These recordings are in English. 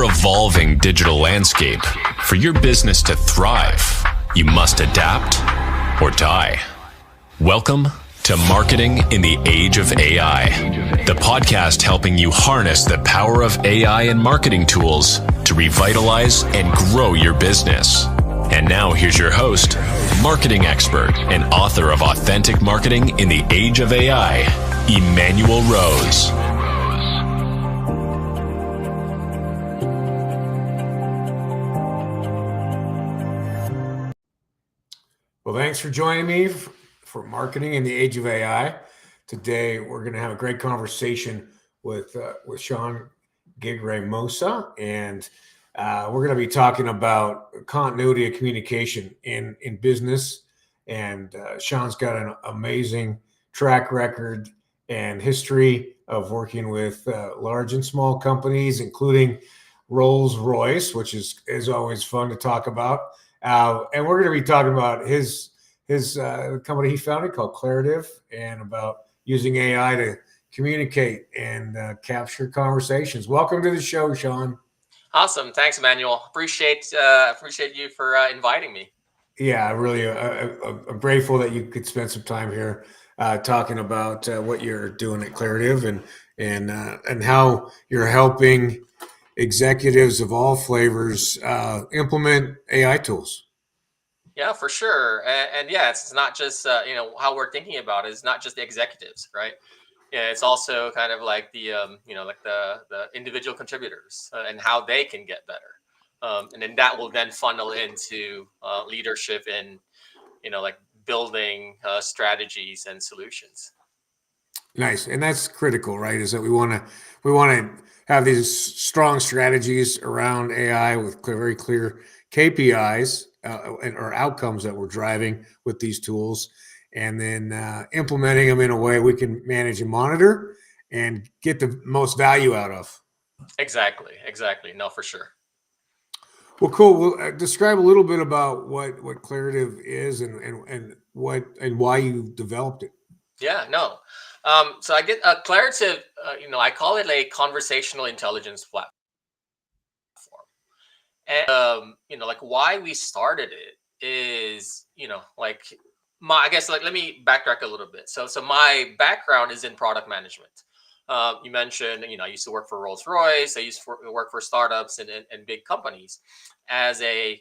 ever-evolving digital landscape, for your business to thrive, you must adapt or die. Welcome to Marketing in the Age of AI, the podcast helping you harness the power of AI and marketing tools to revitalize and grow your business. And now here's your host, marketing expert and author of Authentic Marketing in the Age of AI, Emmanuel Rose. Well, thanks for joining me for Marketing in the Age of AI. Today, we're going to have a great conversation with Sean Gigremosa, and we're going to be talking about continuity of communication in business. And Sean's got an amazing track record and history of working with large and small companies, including Rolls-Royce, which is always fun to talk about. And we're going to be talking about his company he founded called Clarative, and about using AI to communicate and capture conversations. Welcome to the show, Sean. Awesome. Thanks, Emmanuel. Appreciate you for inviting me. Yeah, really, I'm grateful that you could spend some time here talking about what you're doing at Clarative and how you're helping executives of all flavors implement AI tools. Yeah, for sure. And yeah, it's not just how we're thinking about it. It's not just the executives, right? Yeah, it's also kind of like the the individual contributors and how they can get better, and then that will then funnel into leadership and building strategies and solutions. Nice, and that's critical, right? Is that we want to have these strong strategies around AI with very clear KPIs or outcomes that we're driving with these tools, and then implementing them in a way we can manage and monitor and get the most value out of. Exactly. No, for sure. Well, cool. Well, describe a little bit about what Clarative is and why you developed it. Yeah, no. So I get Clarative. I call it a conversational intelligence platform. And why we started it is, I guess let me backtrack a little bit. So my background is in product management. You mentioned, I used to work for Rolls-Royce. I used to work for startups and big companies as in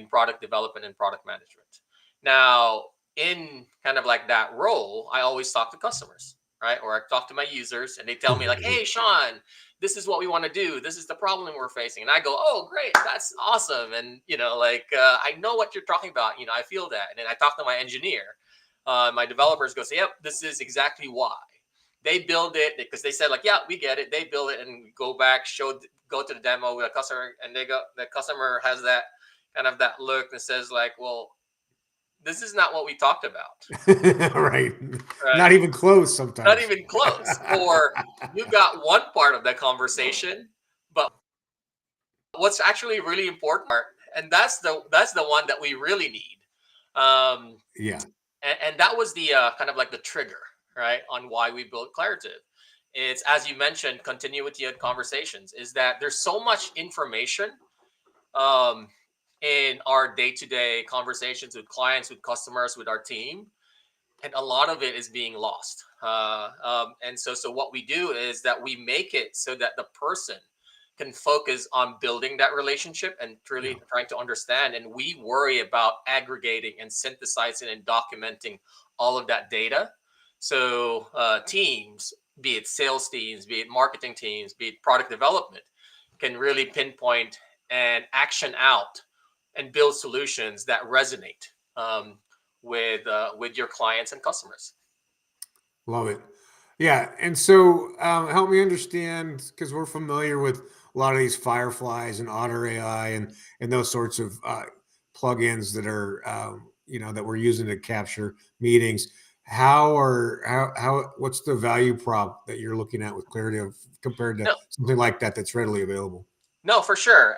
product development and product management. Now, in kind of like that role, I always talk to customers, right? Or I talk to my users, and they tell me like, "Hey, Sean, this is what we want to do. This is the problem we're facing." And I go, "Oh, great, that's awesome." And I know what you're talking about. I feel that. And then I talk to my engineer, my developers go say, "Yep, this is exactly why." They build it because they said like, "Yeah, we get it." They build it and go back, go to the demo with a customer, and the customer has that kind of that look that says like, "Well, this is not what we talked about." Right. Not even close sometimes. Not even close. Or you got one part of that conversation, but what's actually really important, and that's the one that we really need. Yeah. And that was the kind of like the trigger, right, on why we built Clarative. It's, as you mentioned, continuity of conversations, is that there's so much information in our day-to-day conversations with clients, with customers, with our team, and a lot of it is being lost. And so what we do is that we make it so that the person can focus on building that relationship and truly trying to understand. And we worry about aggregating and synthesizing and documenting all of that data. So teams, be it sales teams, be it marketing teams, be it product development, can really pinpoint and action out and build solutions that resonate with your clients and customers. Love it. Yeah. And so help me understand, because we're familiar with a lot of these Fireflies and Otter AI and those sorts of plugins that are, that we're using to capture meetings. What's the value prop that you're looking at with Clarative compared to something like that that's readily available? No, for sure.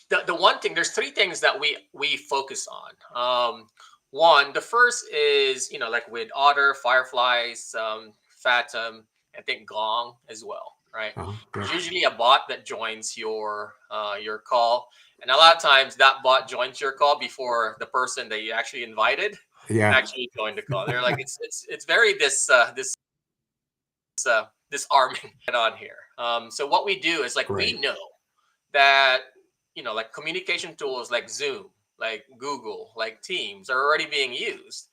The one thing, there's three things that we focus on. One, the first is, like with Otter, Fireflies, Fathom, I think Gong as well. right? Yeah. There's usually a bot that joins your call, and a lot of times that bot joins your call before the person that you actually invited Yeah. actually joined the call. They're like, it's very disarming on here. So what we do is like we Great. know that like communication tools like Zoom, like Google, like Teams are already being used.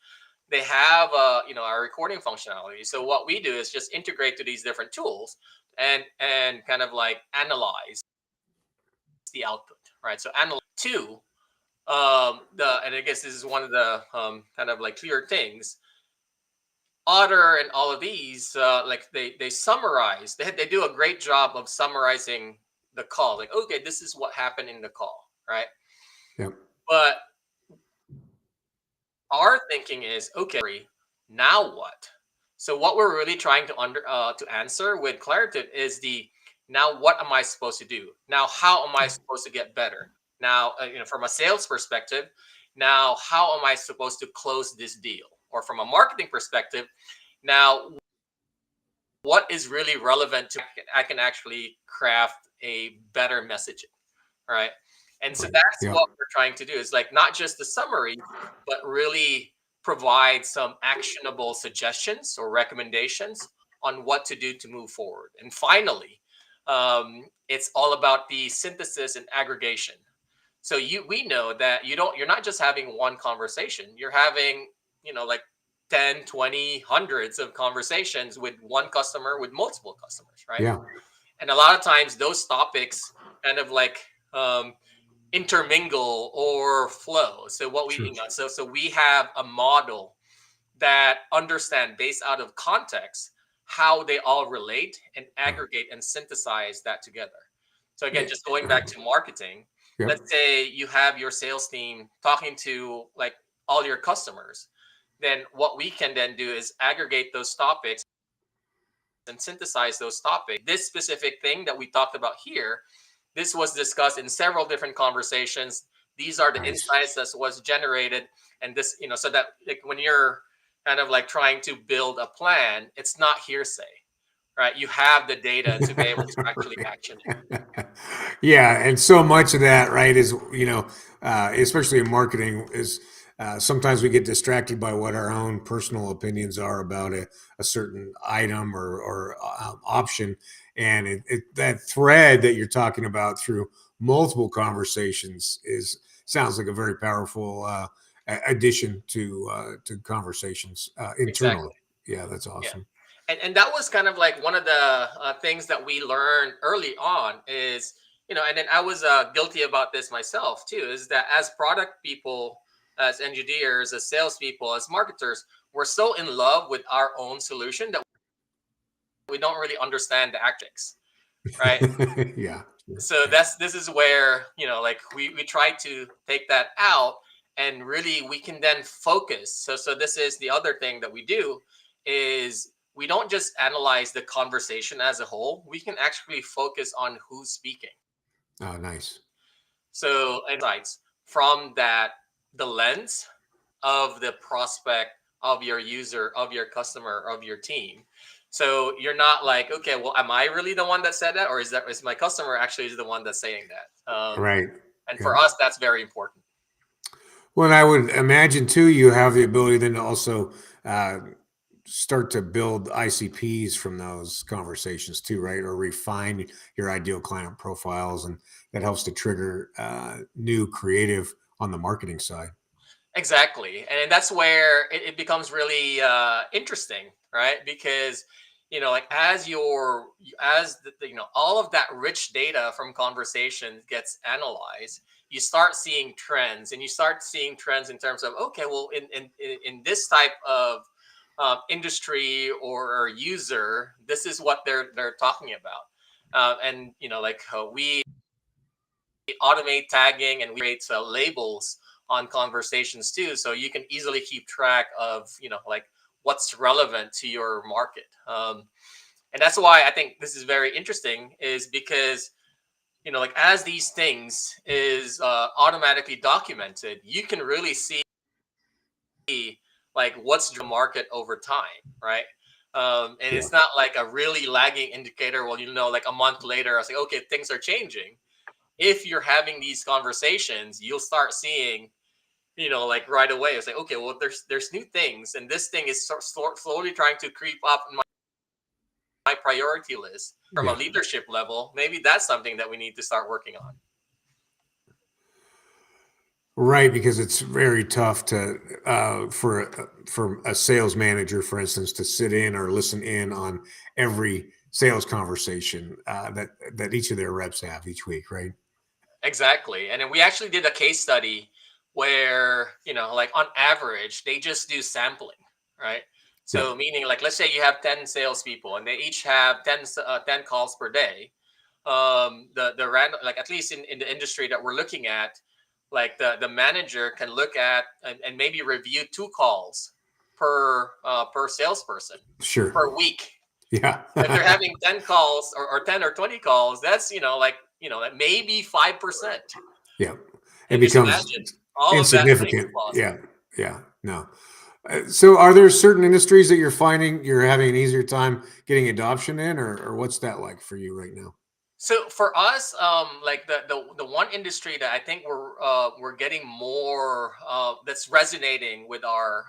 They have our recording functionality. So what we do is just integrate to these different tools and kind of like analyze the output, right? So analyze two and I guess this is one of the kind of like clear things. Otter and all of these like they summarize. They do a great job of summarizing the call. Like, okay, this is what happened in the call, right? Yep. But our thinking is, okay, now what? So what we're really trying to answer with Claritive is the now what am I supposed to do? Now how am I supposed to get better? Now from a sales perspective, now how am I supposed to close this deal? Or from a marketing perspective, now what is really relevant to I can actually craft a better messaging, right? And so that's Yeah. what we're trying to do is like not just the summary, but really provide some actionable suggestions or recommendations on what to do to move forward. And finally, it's all about the synthesis and aggregation. So we know that you're not just having one conversation, you're having like 10, 20, hundreds of conversations with one customer, with multiple customers, right? Yeah. And a lot of times those topics kind of like intermingle or flow. So what we Sure. so we have a model that understand based out of context how they all relate and aggregate and synthesize that together. So again, just going back to marketing, Yep. let's say you have your sales team talking to like all your customers. Then what we can then do is aggregate those topics and synthesize those topics. This specific thing that we talked about here, this was discussed in several different conversations. These are the Nice. insights that was generated, and this, so that like when you're kind of like trying to build a plan, it's not hearsay, right? You have the data to be able to actually action it. Yeah, and so much of that, right, is especially in marketing, is sometimes we get distracted by what our own personal opinions are about a certain item or option, and that thread that you're talking about through multiple conversations sounds like a very powerful addition to conversations internally. Exactly. Yeah, that's Yeah. awesome. And that was kind of like one of the things that we learned early on is, and then I was guilty about this myself too, is that as product people, as engineers, as salespeople, as marketers, we're so in love with our own solution that we don't really understand the tactics, right? Yeah. So this is where, like we try to take that out, and really we can then focus. So this is the other thing that we do is we don't just analyze the conversation as a whole. We can actually focus on who's speaking. Oh, nice. So insights from that, the lens of the prospect, of your user, of your customer, of your team. So you're not like, okay, well, am I really the one that said that, or is my customer actually the one that's saying that? Right. And Yeah. for us, that's very important. Well, and I would imagine too, you have the ability then to also start to build ICPs from those conversations too, right? Or refine your ideal client profiles, and that helps to trigger new creative on the marketing side. Exactly, and that's where it becomes really interesting, right? Because like all of that rich data from conversations gets analyzed, you start seeing trends, and you start seeing trends in terms of, okay, well, in this type of industry or user, this is what they're talking about, and like we automate tagging and we create labels on conversations too, so you can easily keep track of like what's relevant to your market. And that's why I think this is very interesting, is because like as these things is automatically documented, you can really see like what's the market over time, right? And it's not like a really lagging indicator. Well, like a month later, I was like, okay, things are changing. If you're having these conversations, you'll start seeing, like right away. It's like, okay, well, there's new things, and this thing is slowly trying to creep up in my priority list from a leadership level. Maybe that's something that we need to start working on. Right, because it's very tough to for a sales manager, for instance, to sit in or listen in on every sales conversation that each of their reps have each week, right? Exactly. And then we actually did a case study where, like on average, they just do sampling, right? So meaning like, let's say you have 10 salespeople and they each have 10 calls per day. The random, like at least in the industry that we're looking at, like the manager can look at and maybe review 2 calls per salesperson per week. Yeah. If they're having 10 calls or 10 or 20 calls, that's, like maybe 5%. Yeah. It And becomes all insignificant. Of that Yeah. No. So are there certain industries that you're finding you're having an easier time getting adoption in, or what's that like for you right now? So for us, like the one industry that I think we're getting more that's resonating with our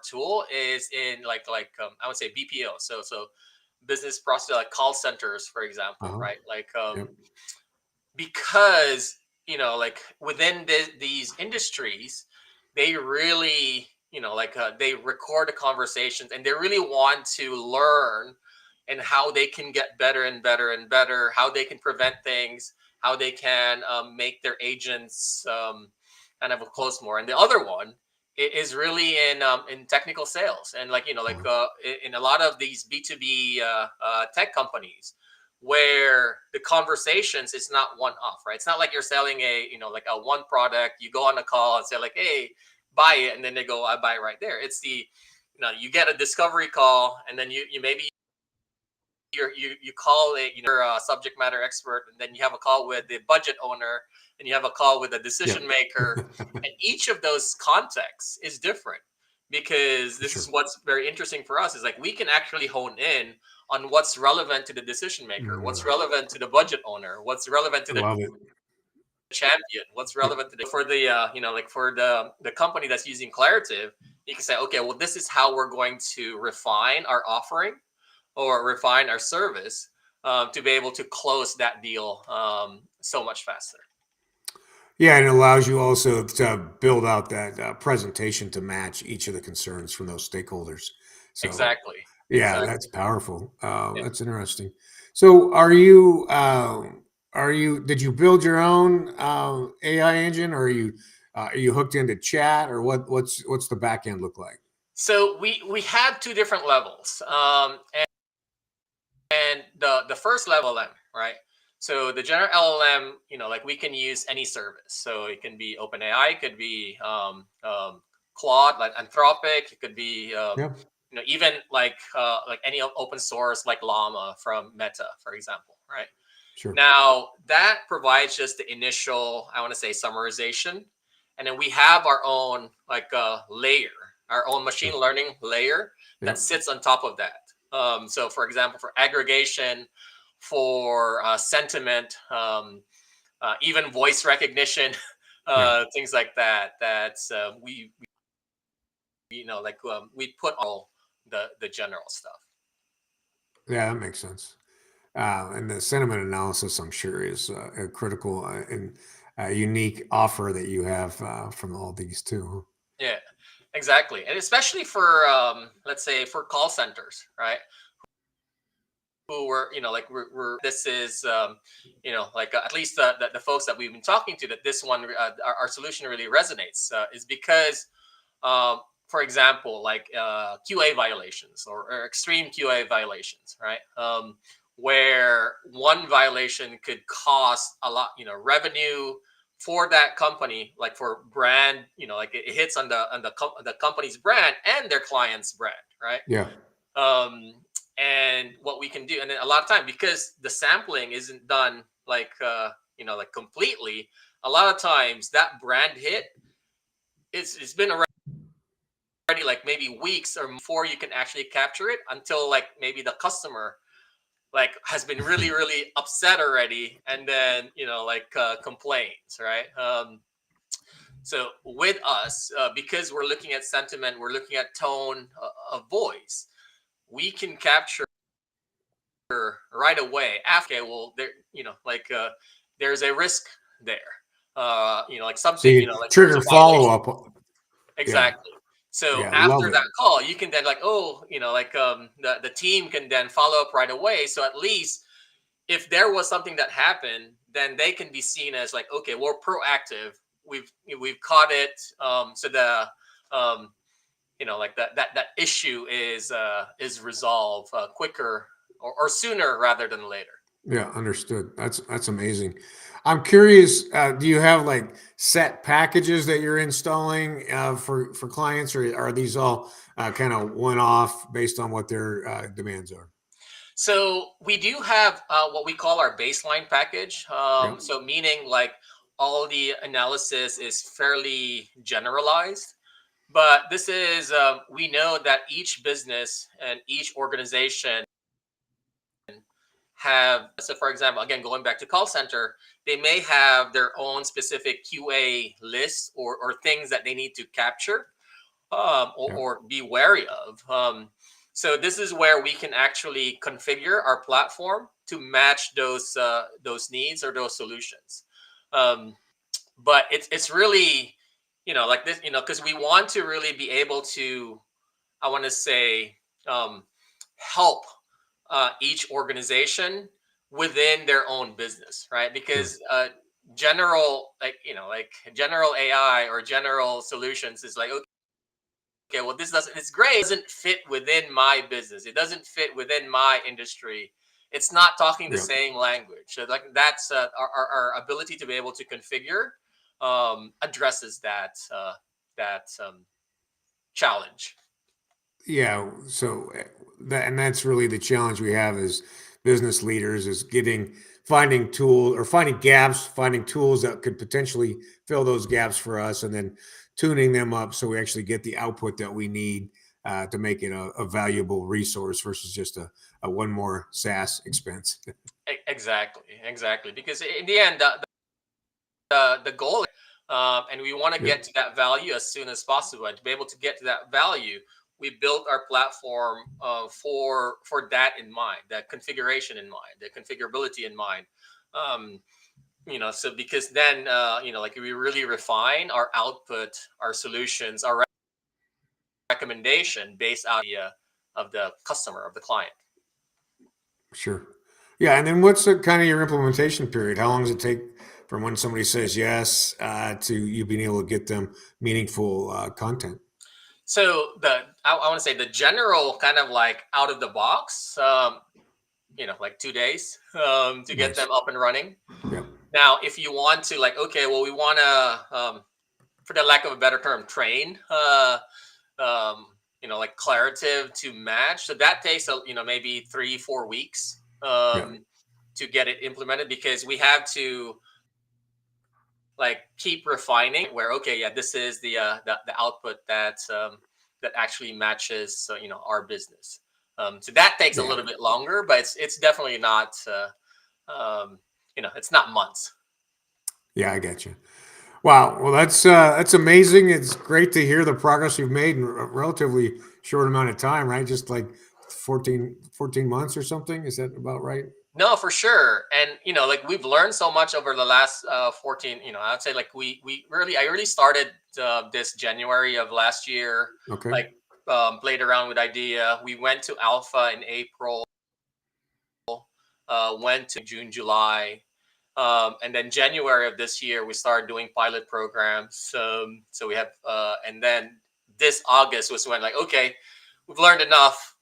tool is in I would say BPO. So business process, like call centers, for example, right? Like because like within these industries, they really they record the conversations and they really want to learn and how they can get better and better and better, how they can prevent things, how they can make their agents kind of close more. And the other one is really in technical sales and in a lot of these B2B tech companies where the conversations is not one off, right? It's not like you're selling like a one product. You go on a call and say like, hey, buy it, and then they go, I buy it right there. It's you get a discovery call, and then you maybe you call a subject matter expert, and then you have a call with the budget owner, and you have a call with a decision maker, and each of those contexts is different because this is what's very interesting for us is like we can actually hone in on what's relevant to the decision maker, what's relevant to the budget owner, what's relevant to the champion, what's relevant to for the like for the company that's using Clarative. You can say, okay, well, this is how we're going to refine our offering or refine our service to be able to close that deal so much faster. Yeah, and it allows you also to build out that presentation to match each of the concerns from those stakeholders. So, exactly. That's powerful. That's interesting. So, did you build your own AI engine, or are you hooked into chat, or what's the back end look like? So we had 2 different levels, and the first level LLM, right? So the general LLM, like we can use any service. So it can be OpenAI, it could be Claude, like Anthropic, it could be even like any open source like Llama from Meta, for example, right? Sure. Now that provides just the initial, I want to say, summarization, and then we have our own layer, our own machine learning layer that sits on top of that. So, for example, for aggregation, for sentiment, even voice recognition, things like that. That's we we put all the general stuff. Yeah, that makes sense. And the sentiment analysis, I'm sure, is a critical and unique offer that you have from all these too. Yeah, exactly, and especially for let's say for call centers, right? Who were like we're this is at least the folks that we've been talking to, that this one our solution really resonates is because for example like QA violations or extreme QA violations, right? Where one violation could cost a lot revenue for that company, like for brand, like it hits on the company's brand and their client's brand, right? And what we can do, and then a lot of time, because the sampling isn't done like completely, a lot of times that brand hit it's been already already like maybe weeks or before you can actually capture it, until like maybe the customer like has been really really upset already, and then like complains, right? So with us, because we're looking at sentiment, we're looking at tone of voice, we can capture right away after. Okay, well, there, like there's a risk there. Like So something, you like there's a trigger violation. follow up. Yeah, Exactly. So yeah, love after it. that call, you can then like, oh, like the team can then follow up right away. So at least if there was something that happened, then they can be seen as like, okay, we're proactive. We've caught it. So the like that issue is resolved quicker or sooner rather than later. Yeah, understood. That's amazing. I'm curious. Do you have like set packages that you're installing for clients, or are these all kind of one off based on what their demands are? So we do have what we call our baseline package. Yeah. So meaning like all the analysis is fairly generalized. But this is, we know that each business and each organization have, so for example, again, going back to call center, they may have their own specific QA list or things that they need to capture, Yeah. or be wary of. So this is where we can actually configure our platform to match those needs or those solutions. Um, but it's really, like this, because we want to really be able to, I want to say, um, help each organization within their own business, right? Sure. Because general, like like general AI or general solutions is like, okay, well, this doesn't, it's great, it doesn't fit within my business, it doesn't fit within my industry, it's not talking the Yeah. same language. So like that's our ability to be able to configure addresses that challenge. Yeah. So that's really the challenge we have as business leaders is finding tools or finding gaps, finding tools that could potentially fill those gaps for us, and then tuning them up so we actually get the output that we need to make it a valuable resource versus just a one more SaaS expense. Exactly, because in the end, the goal, and we want to Yeah. get to that value as soon as possible. And to be able to get to that value, we built our platform for that in mind, that configuration in mind, the configurability in mind. Um, so because then like we really refine our output, our solutions, our recommendation based out of the customer, of the client. Sure. Yeah. And then what's the kind of your implementation period? How long does it take from when somebody says yes to you being able to get them meaningful content? So I want to say the general kind of like out of the box, like 2 days to get Nice. them up and running. Yeah. Now, if you want to like, okay, well, we want to, for the lack of a better term, train, like Clarative to match. So that takes, maybe 3-4 weeks Yeah. to get it implemented, because we have to like keep refining where, okay, yeah, this is the output that actually matches our business. So that takes a Yeah. little bit longer, but it's definitely not it's not months. Yeah. I get you. Wow. Well, that's amazing. It's great to hear the progress you've made in a relatively short amount of time, right? Just like 14 months or something. Is that about right? No, for sure. And like we've learned so much over the last 14, I'd say like I really started this January of last year, Okay. like played around with idea. We went to alpha in April, went to June, July. And then January of this year, we started doing pilot programs. So we have, and then this August was when like, okay, we've learned enough.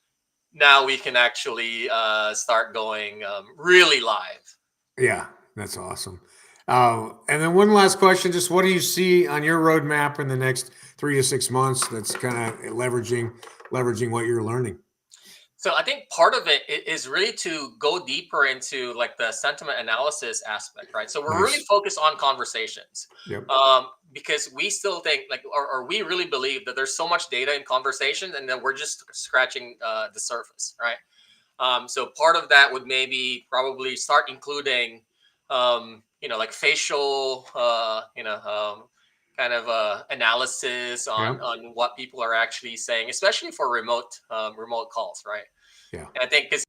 Now we can actually start going really live. Yeah. That's awesome. And then one last question, just what do you see on your roadmap in the next 3 to 6 months that's kind of leveraging what you're learning? So I think part of it is really to go deeper into like the sentiment analysis aspect, right? So we're really Nice. focused on conversations, Yep. because we still think like, or we really believe that there's so much data in conversations, and then we're just scratching the surface, right? So part of that would maybe probably start including, like facial, kind of analysis on Yep. what people are actually saying, especially for remote calls, right? Yeah. And I think because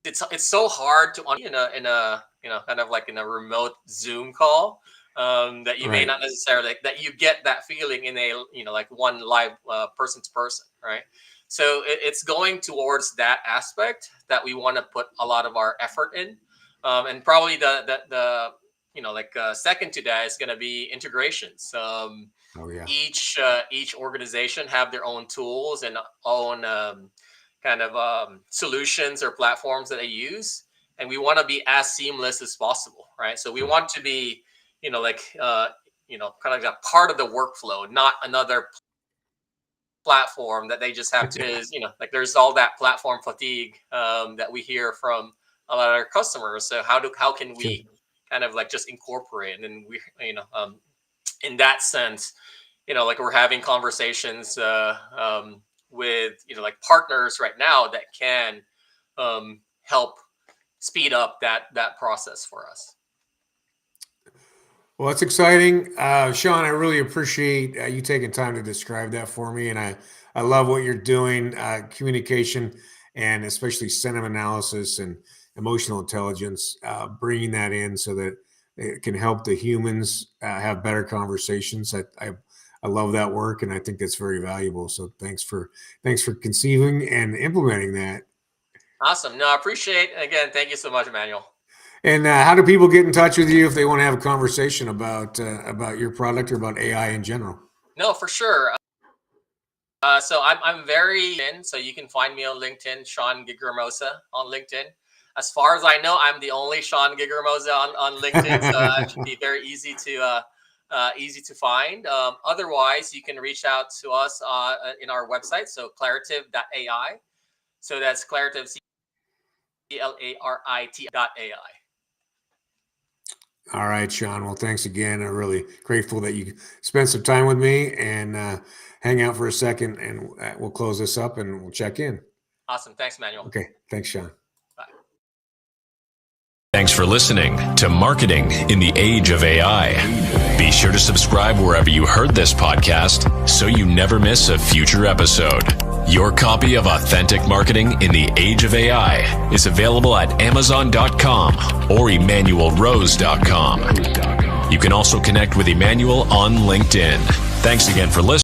it's so hard to in a kind of like in a remote Zoom call, that you may Right. not necessarily that you get that feeling in a like one live person to person, right? So it's going towards that aspect that we want to put a lot of our effort in, and probably the second to that is going to be integrations. Oh yeah. Each organization have their own tools and own kind of solutions or platforms that they use, and we want to be as seamless as possible, right? So we want to be kind of like a part of the workflow, not another platform that they just have to like there's all that platform fatigue that we hear from a lot of our customers. So how can Sure. we kind of like just incorporate, and then we in that sense, like we're having conversations with like partners right now that can help speed up that process for us. Well, that's exciting. Sean, I really appreciate you taking time to describe that for me. And I love what you're doing, communication, and especially sentiment analysis and emotional intelligence, bringing that in so that it can help the humans have better conversations. I love that work, and I think that's very valuable. So thanks for conceiving and implementing that. Awesome. No, I appreciate, again, thank you so much, Emmanuel. And how do people get in touch with you if they want to have a conversation about your product or about AI in general? No, for sure. So I'm very in, so you can find me on LinkedIn, Sean Gigremosa on LinkedIn. As far as I know, I'm the only Sean Gigremosa on LinkedIn, so it should be very easy to find. Otherwise, you can reach out to us in our website, so Claritive.ai. So that's Claritive, CLARIT.ai. All right, Sean. Well, thanks again. I'm really grateful that you spent some time with me and hang out for a second, and we'll close this up and we'll check in. Awesome. Thanks, Manuel. Okay. Thanks, Sean. Bye. Thanks for listening to Marketing in the Age of AI. Be sure to subscribe wherever you heard this podcast so you never miss a future episode. Your copy of Authentic Marketing in the Age of AI is available at Amazon.com or EmmanuelRose.com. You can also connect with Emmanuel on LinkedIn. Thanks again for listening.